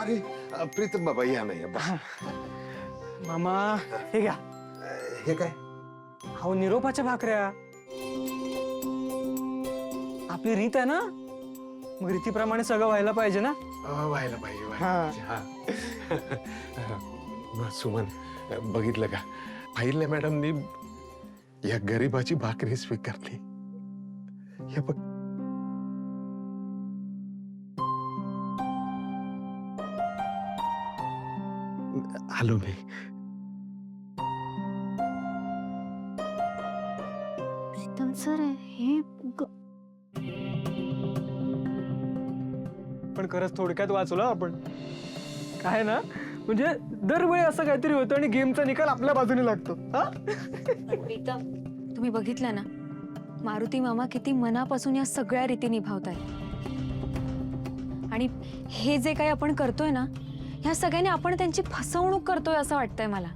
अरे प्रीतम बाबा या नाही बस. मामा हे घ्या. हे काय? अहो निरोपाच्या भाकऱ्या. आपली रीत आहे ना, मग रीतीप्रमाणे सगळं व्हायला पाहिजे ना. व्हायला पाहिजे व्हायला पाहिजे. हा. सुमन बघितलं का, अहिल्या मॅडमनी या गरीबाची भाकरी स्वीकारली. हे बघ. आलो मी. प्रीतम सर हे पण खरंच थोडक्यात वाचलो आपण. काय ना, म्हणजे दरवेळी असं काहीतरी होतं आणि गेमचा निकाल आपल्या बाजूने लागतो. प्रीतम, तुम्ही बघितलं ना, मारुती मामा किती मनापासून या सगळ्या रीती निभावतायत. आणि हे जे काही आपण करतोय ना, ह्या सगळ्यांनी आपण त्यांची फसवणूक करतोय असं वाटतंय मला.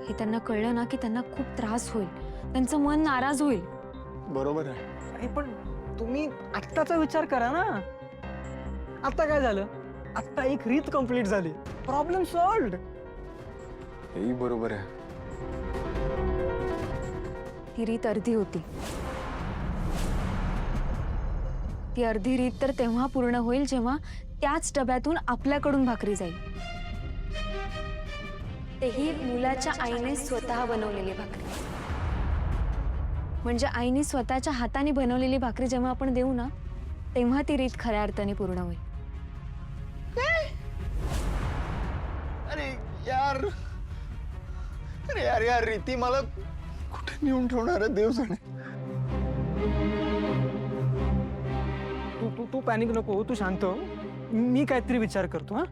हे त्यांना कळलं ना की त्यांना खूप त्रास होईल, त्यांचं मन नाराज होईल. बरोबर आहे. पण तुम्ही आत्ताचा विचार करा ना. आता काय झालं, आता एक रीत कंप्लीट झाली, प्रॉब्लेम सॉल्व्ड. हेही बरोबर आहे. ती रीत अर्धी होती. ती अर्धी रीत तर तेव्हा पूर्ण होईल जेव्हा त्याच डब्यातून आपल्याकडून भाकरी जाईल, तेही मुलाच्या आईने स्वतः बनवलेली भाकरी. म्हणजे आईने स्वतःच्या हाताने बनवलेली भाकरी जेव्हा आपण देऊ ना, तेव्हा ती रीत खऱ्या अर्थाने पूर्ण होईल. अरे यार, अरे यार यार रीती मला कुठे नेऊन ठेवणार आहे देव जाणे. तू पॅनिक नको, तू शांत हो. मी काहीतरी विचार करतो. हा,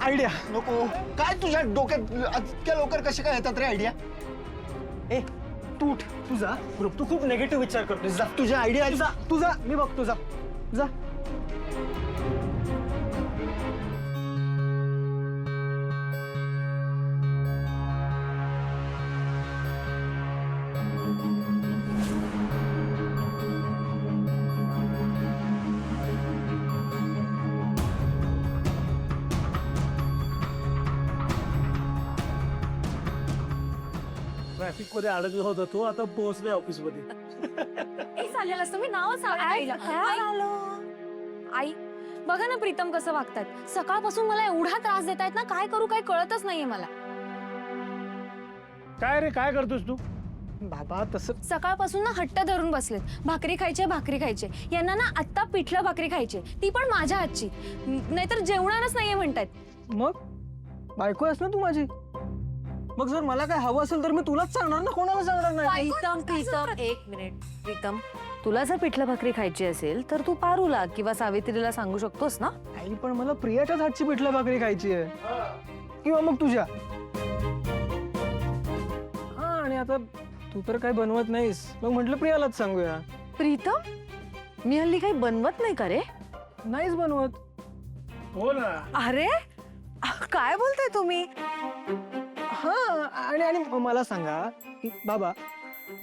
आयडिया. नको. काय तुझ्या डोक्यात इतक्या लवकर कसे काय येतात रे आयडिया? ए तू उठ, तू जा. तू खूप निगेटिव्ह विचार करतोय. जा, तुझ्या आयडिया. जा, तू जा, मी बघतो. जा जा. ट्रॅफिक मध्ये अडकला होता तो, आता पोहोचले ऑफिस मध्ये. चालेल असतं, मी नावच आई. बघा ना प्रीतम कसं वागतायत. सकाळपासून मला एवढा त्रास देत आहेत ना, काय करू काय कळतच नाहीये मला. काय रे, काय करतोस तू? बाबा तसं सकाळपासून ना हट्ट धरून बसलेत. भाकरी खायचे, भाकरी खायचे. यांना ना आत्ता पिठलं भाकरी खायची, ती पण माझ्या हातची, नाहीतर जेवणारच नाहीये म्हणतायत. मग बायको आहेस ना तू माझी. मग जर मला काय हवं असेल तर मी तुलाच सांगणार ना, कोणाला सांगणार नाही. प्रीतम एक मिनिट. प्रीतम, तुला जर पिठलं भाकरी खायची असेल तर तू पारूला किंवा सावित्रीला सांगू शकतोस ना. आई पण मला प्रियाच्याच हातची पिठलं भाकरी खायची आहे, किंवा मग तुझ्या. हा, आणि आता तू तर काही बनवत नाहीस, मग म्हटलं प्रियालाच सांगूया. प्रीतम, मी हल्ली काही बनवत नाही का रे? नाहीच बनवत. हो ना. अरे काय बोलताय तुम्ही? हा, आणि मला सांगा की बाबा,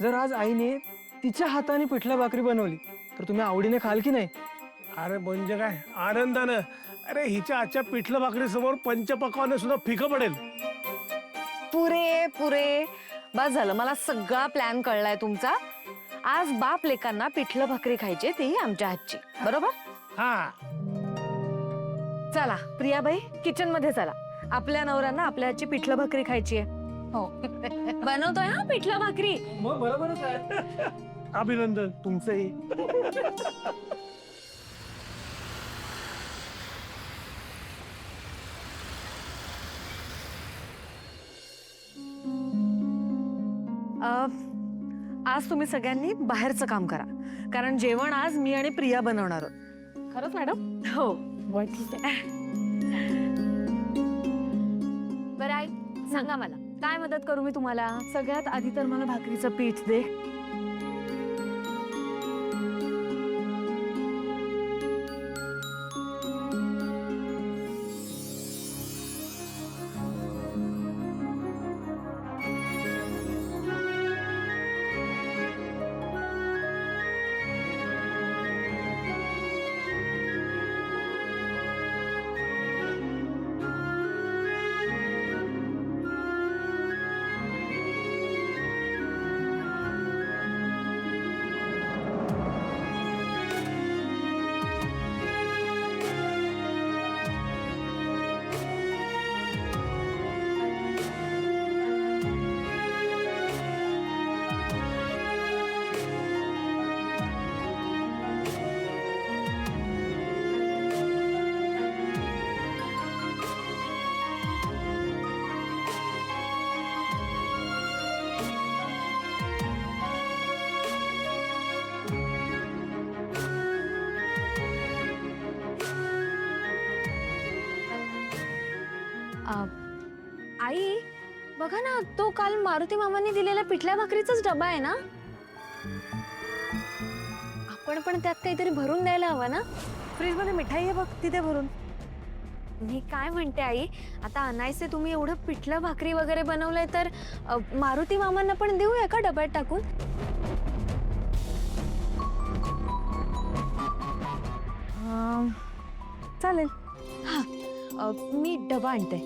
जर आज आईने तिच्या हाताने पिठलं भाकरी बनवली तर तुम्ही आवडीने खाल की नाही? अरे म्हणजे काय आनंदानं. अरे हिच्या आजच्या पिठलं भाकरी समोर पंचपक्वान्न सुद्धा फिकं पडेल. पुरे पुरे बस झालं, मला सगळा प्लॅन कळलाय तुमचा. आज बाप लेकांना पिठलं भाकरी खायची, तेही आमच्या हातची, बरोबर? हा, चला प्रियाबाई, किचन मध्ये चला. आपल्या नवऱ्यांना आपल्या हातची पिठलं भाकरी खायची आहे. हो, बनवतोय हा पिठलं भाकरी. मग बरोबरच आहे. अभिनंदन. तुमचंही. आज तुम्ही सगळ्यांनी बाहेरचं काम करा, कारण जेवण आज मी आणि प्रिया बनवणार आहोत. खरंच मॅडम? हो. ठीक आहे. बरं आई, सांगा मला काय मदत करू मी तुम्हाला? सगळ्यात आधी तर मला भाकरीचं पीठ दे. आई बघा ना, तो काल मारुती मामांनी दिलेला पिठल्या भाकरीचाच डबा आहे ना. आपण पण त्यात काहीतरी भरून द्यायला हवं ना. फ्रीज मध्ये मिठाई आहे बघ, तिथे भरून. मी काय म्हणते आई, आता अनायसे तुम्ही एवढं पिठलं भाकरी वगैरे बनवलंय तर मारुती मामांना पण देऊया का डब्यात टाकून? चालेल. मी डबा आणते.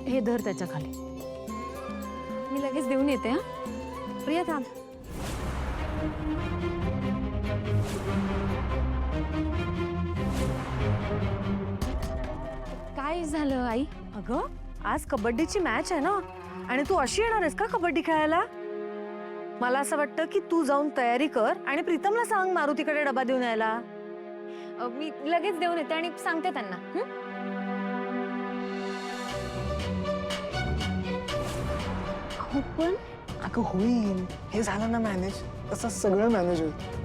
हे धर त्याच्या खाली. मी लगेच देऊन येते. हा प्रिया थांब. काय झालं आई? अगं आज कबड्डीची मॅच आहे ना, आणि तू अशी येणार आहेस का कबड्डी खेळायला? मला असं वाटतं की तू जाऊन तयारी कर आणि प्रीतमला सांग मारुतीकडे डबा देऊन यायला. मी लगेच देऊन येते आणि सांगते त्यांना. हो पण अगं होईल, हे झालं ना मॅनेज, तसं सगळं मॅनेज होईल.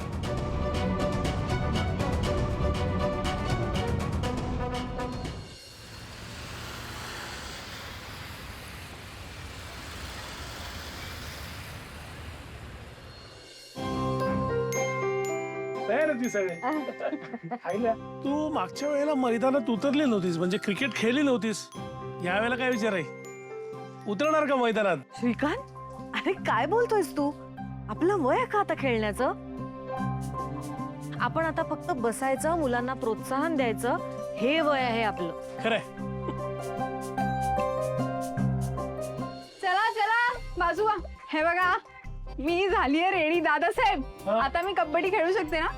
तयार आहे ती सगळे. आईला तू मागच्या वेळेला मैदानात उतरली नव्हतीस, म्हणजे क्रिकेट खेळली नव्हतीस. यावेळेला काय विचार आहे, उतरणार का मैदानात? श्रीकांत, अरे काय बोलतोयस तू? आपलं वय आहे का आता खेळण्याचं? आपण आता फक्त बसायचं, मुलांना प्रोत्साहन द्यायचं, हे वय आहे आपलं. खरंय. चला चला बाजू व्हा. हे बघा, मी झालीये रेडी दादासाहेब. हा? आता मी कबड्डी खेळू शकते ना?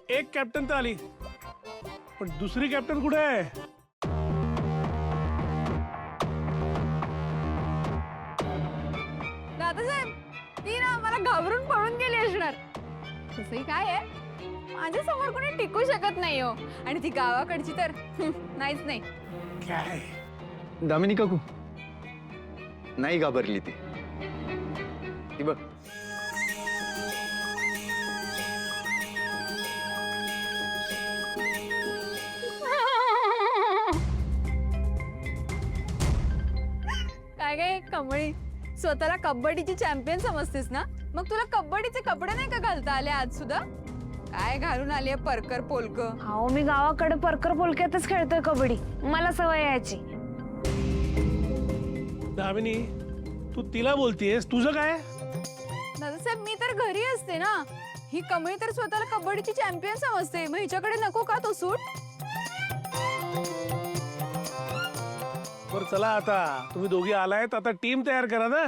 एक कॅप्टन तर आली, पण दुसरी कॅप्टन कुठे आहे? दादासाहेब, ती ना मला घाबरून पळून गेली असणार. तसंही काय आहे, माझ्या समोर कोणी टिकू शकत नाही हो. आणि ती गावाकडची तर नाहीच नाही. काय दामिनी काकू नाही घाबरली ती. ती बघ. काय काय कमळी, स्वतःला कबड्डीची चॅम्पियन समजतेस ना? मग तुला कबड्डीचे कपडे नाही का घालता आले आज सुद्धा? काय घालून आली आहे परकर पोलक? अहो मी गावाकडे परकर पोलक्यातच खेळतोय कबड्डी, मला सवय यायची. दामिनी, तू तिला बोलतेस, तुझं काय? दादासाहेब, मी तर घरी असते ना. ही कमळी तर स्वतःला कबड्डीची चॅम्पियन समजते. मग हिच्याकडे नको का तो सूट? बरं चला, आता तुम्ही दोघी आलायत, आता टीम तयार करा ना.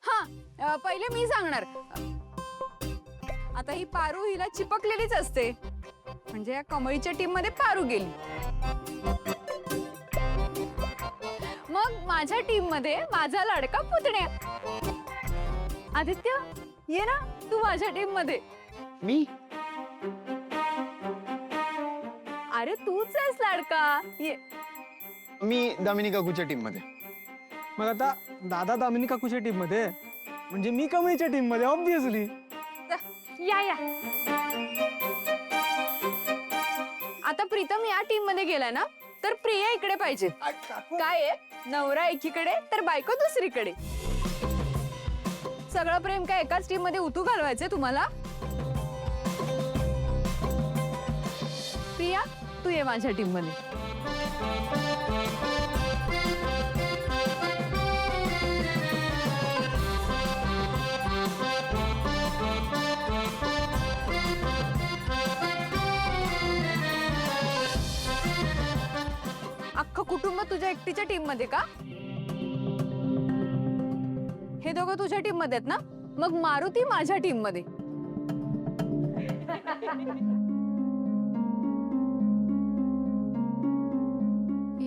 हा, पहिले मी सांगणार. आता ही पारू हिला चिपकलेलीच असते, म्हणजे या कमळीच्या टीम मध्ये पारू गेली. मग माझ्या टीम मध्ये माझा लाडका पुतण्या. आदित्य, ये ना तू माझ्या टीम मध्ये. मी अरे तूच आहेस लाडका, ये. मी दामिनी काकूच्या टीम मध्ये. मग आता दादा दामिनी काकूच्या टीम मध्ये, म्हणजे मी कमळीच्या टीम मध्ये ऑब्विसली. या या. आता प्रीतम या टीम मध्ये गेलाय ना, तर प्रिया इकडे पाहिजे. काय आहे, नवरा एकीकडे तर बायको दुसरीकडे. सगळं प्रेम काय एकाच टीम मध्ये उतू घालवायचंय तुम्हाला? प्रिया, तू ये माझ्या टीम मध्ये. अख्खं कुटुंब तुझ्या एकटीच्या टीम मध्ये का? हे दोघं तुझ्या टीम मध्ये आहेत ना? मग मारुती माझ्या टीम मध्ये.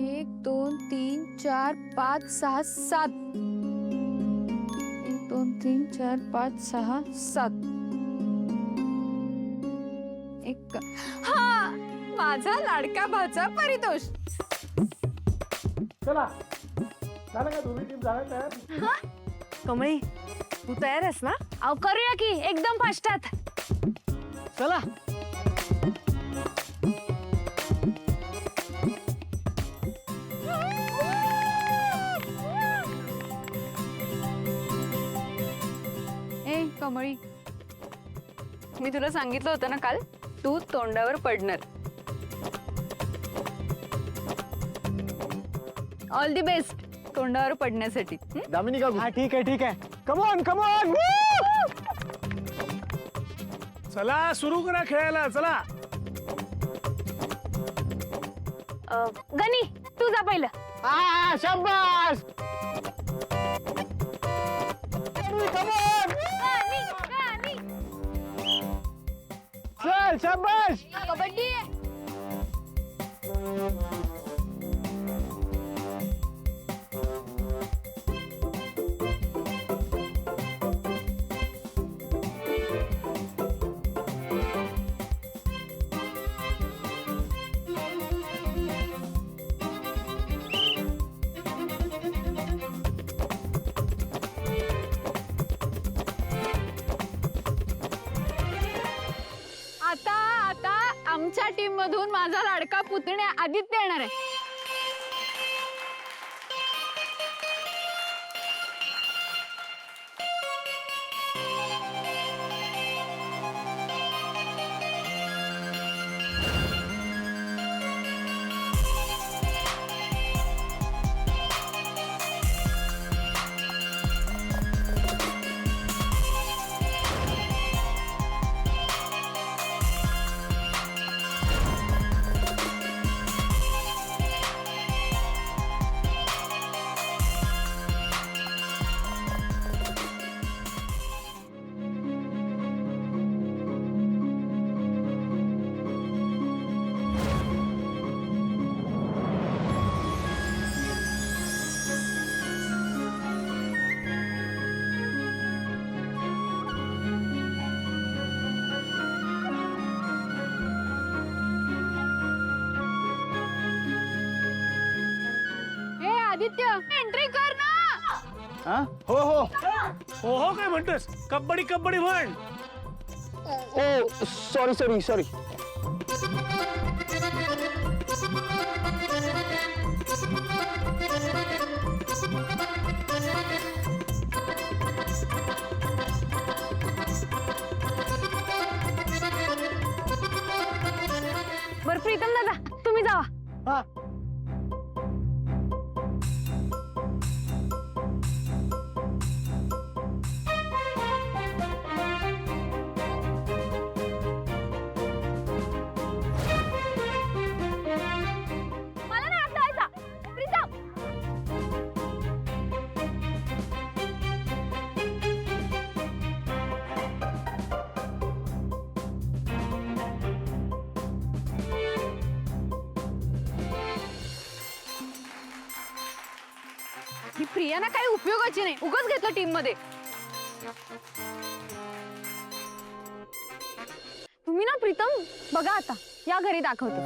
1 2 3 4 5 6 7. 1 2 3 4 5 6 7. एक. हा, माझा लाडका भाचा परितोष. चला झालं का दोन्ही टीम झाल्या तयार? कमळी तू तयार आहेस ना? अहो करूया की एकदम फास्टात. चला. ए कमळी, मी तुला सांगितलं होतं ना काल, तू तोंडावर पडणार. ऑल दी बेस्ट तोंडावर पडण्यासाठी. दामिनी का हा ठीक आहे ठीक आहे. Come on come on. चला सुरू करा खेळायला चला. गणी तू जा पहिलं. हा शाबास. चल शाबास. कबड्डी. आता आता आमच्या टीम मधून माझा लाडका पुतण्या आदित्य येणार आहे. आदित्य एंट्री कर ना. हा हो हो हो हो काय म्हणतोस? कबड्डी कबड्डी म्हण. ओ सॉरी सॉरी सॉरी. बरं प्रीतम दादा तुम्ही जावा. हा. मला नाही आता जायचा. प्रीतम ही प्रिया ना काही उपयोगाची नाही, उगाच घेतलं टीम मध्ये. तुम्ही ना प्रीतम बघा आता या घरी दाखवते.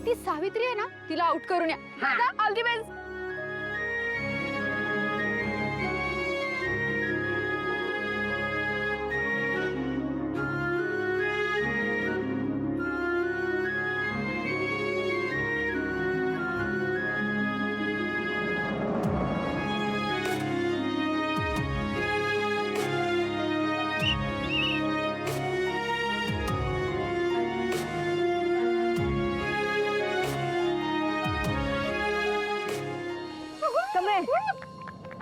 ती सावित्री आहे ना, तिला आउट करून या. All the best.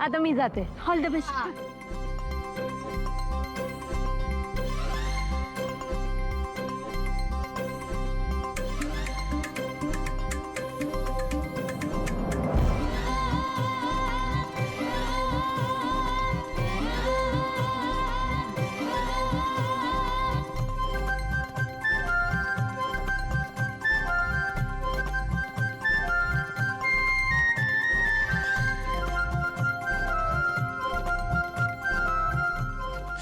आता मी जाते. All the best.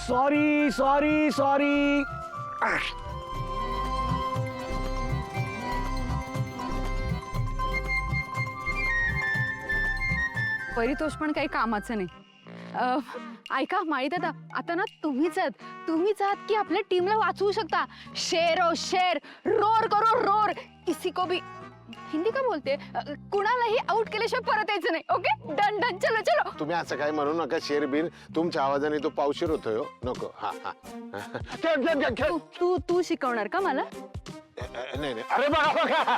Sorry sorry sorry. Paritosh पण काही कामाचं नाही. ऐका माळी दादा, आता ना तुम्हीच आहात की आपल्या टीमला वाचवू शकता. शेर ओ शेर, रोर करो रोर, किसी को भी हिंदी का बोलते, कुणालाही आउट केल्याशिवाय परत यायचं नाही. ओके, डन डन, चलो चलो. तुम्ही असं काही म्हणू नका शेरबीर, तुमच्या आवाजाने तो पावशीर होतोय हो. नको. हा हा खेळ खेळ खेळ खेळ. तू शिकवणार का मला? नाही नाही, अरे बघा बघा.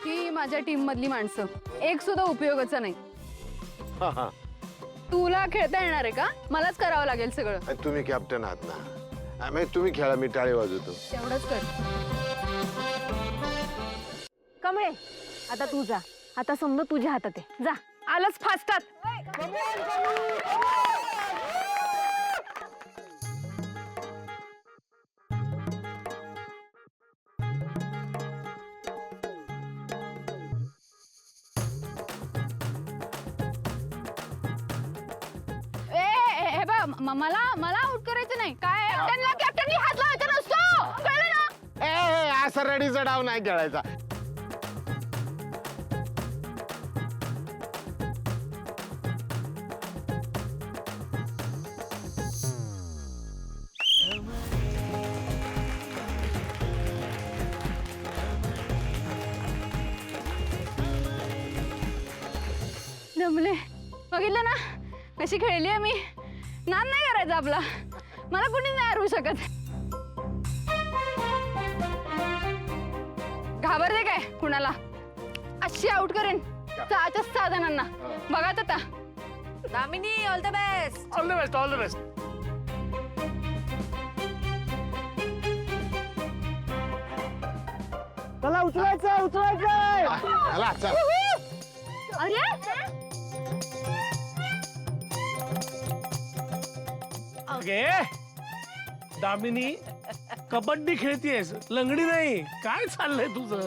ही माझ्या टीम मधली माणसं एक सुद्धा उपयोगाचं नाही. हा हा. तुला खेळता येणार आहे का? मलाच करावं लागेल सगळं. तुम्ही कॅप्टन आहात ना, म्हणजे तुम्ही खेळा, मी टाळी वाजवतो. तेवढंच कर. कमळे, आता तू जा. आता समजा तुझ्या हातात आहे. जा, आलंच फास्टात. हे बघ, मला आउट करायचं नाही. काय कॅप्टननी हात लावायचा नसतो, कळलं ना? ए असा रडीचा डाव नाही खेळायचा. जमले, बघितलं ना कशी खेळली आहे मी. नाद नाही करायचा आपला, मला कुणी नाही हरवू शकत. घाबरते काय कुणाला? अशी आउट करेन 6 जणांना. बघा आता. Damini, all the best. All the best, all the best. चला उचलायचं. चला चल. अगे दामिनी, कबड्डी खेळतीयस, लंगडी नाही. काय चाललंय तुझं?